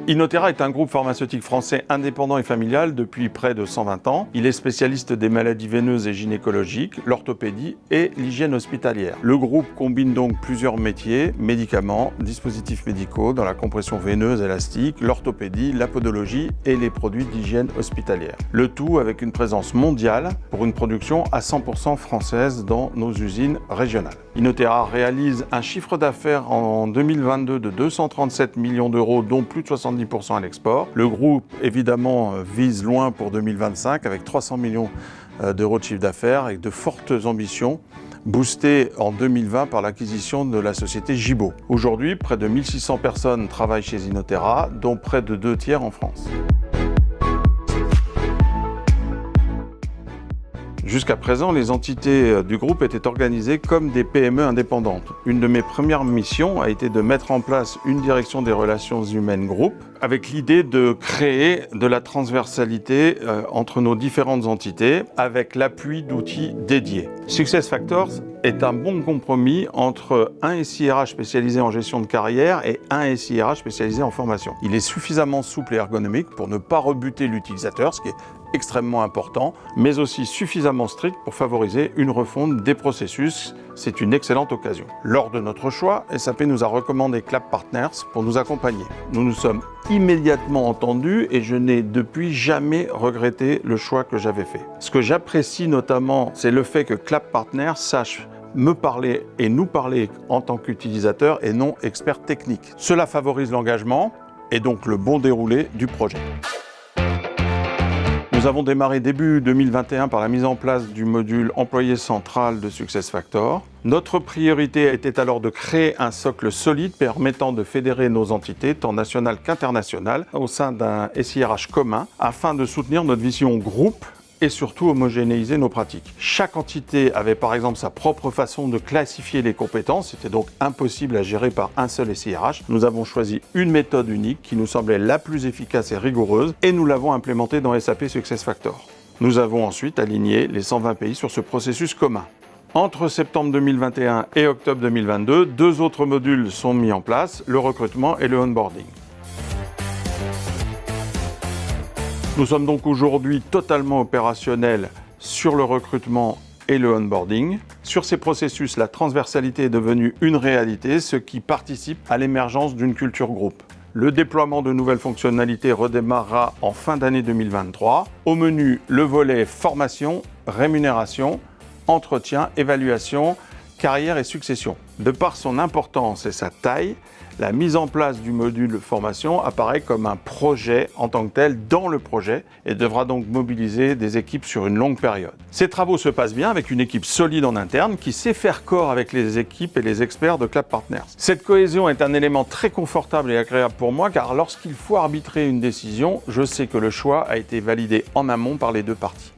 Inotera est un groupe pharmaceutique français indépendant et familial depuis près de 120 ans. Il est spécialiste des maladies veineuses et gynécologiques, l'orthopédie et l'hygiène hospitalière. Le groupe combine donc plusieurs métiers, médicaments, dispositifs médicaux dans la compression veineuse élastique, l'orthopédie, la podologie et les produits d'hygiène hospitalière. Le tout avec une présence mondiale pour une production à 100% française dans nos usines régionales. Inotera réalise un chiffre d'affaires en 2022 de 237 millions d'euros, dont plus de 70% à l'export. Le groupe, évidemment, vise loin pour 2025 avec 300 millions d'euros de chiffre d'affaires avec de fortes ambitions, boostées en 2020 par l'acquisition de la société Gibaud. Aujourd'hui, près de 1600 personnes travaillent chez Inotera, dont près de 2/3 en France. Jusqu'à présent, les entités du groupe étaient organisées comme des PME indépendantes. Une de mes premières missions a été de mettre en place une direction des relations humaines groupe, avec l'idée de créer de la transversalité entre nos différentes entités, avec l'appui d'outils dédiés. SuccessFactors est un bon compromis entre un SIRH spécialisé en gestion de carrière et un SIRH spécialisé en formation. Il est suffisamment souple et ergonomique pour ne pas rebuter l'utilisateur, ce qui est extrêmement important, mais aussi suffisamment strict pour favoriser une refonte des processus. C'est une excellente occasion. Lors de notre choix, SAP nous a recommandé Clap Partners pour nous accompagner. Nous nous sommes immédiatement entendus et je n'ai depuis jamais regretté le choix que j'avais fait. Ce que j'apprécie notamment, c'est le fait que Clap Partners sache me parler et nous parler en tant qu'utilisateurs et non experts techniques. Cela favorise l'engagement et donc le bon déroulé du projet. Nous avons démarré début 2021 par la mise en place du module employé central de SuccessFactors. Notre priorité était alors de créer un socle solide permettant de fédérer nos entités, tant nationales qu'internationales, au sein d'un SIRH commun, afin de soutenir notre vision groupe et surtout homogénéiser nos pratiques. Chaque entité avait par exemple sa propre façon de classifier les compétences, c'était donc impossible à gérer par un seul SIRH. Nous avons choisi une méthode unique qui nous semblait la plus efficace et rigoureuse et nous l'avons implémentée dans SAP SuccessFactors. Nous avons ensuite aligné les 120 pays sur ce processus commun. Entre septembre 2021 et octobre 2022, deux autres modules sont mis en place, le recrutement et le onboarding. Nous sommes donc aujourd'hui totalement opérationnels sur le recrutement et le onboarding. Sur ces processus, la transversalité est devenue une réalité, ce qui participe à l'émergence d'une culture groupe. Le déploiement de nouvelles fonctionnalités redémarrera en fin d'année 2023. Au menu, le volet formation, rémunération, entretien, évaluation, carrière et succession. De par son importance et sa taille, la mise en place du module formation apparaît comme un projet en tant que tel dans le projet et devra donc mobiliser des équipes sur une longue période. Ces travaux se passent bien avec une équipe solide en interne qui sait faire corps avec les équipes et les experts de Clap Partners. Cette cohésion est un élément très confortable et agréable pour moi car lorsqu'il faut arbitrer une décision, je sais que le choix a été validé en amont par les deux parties.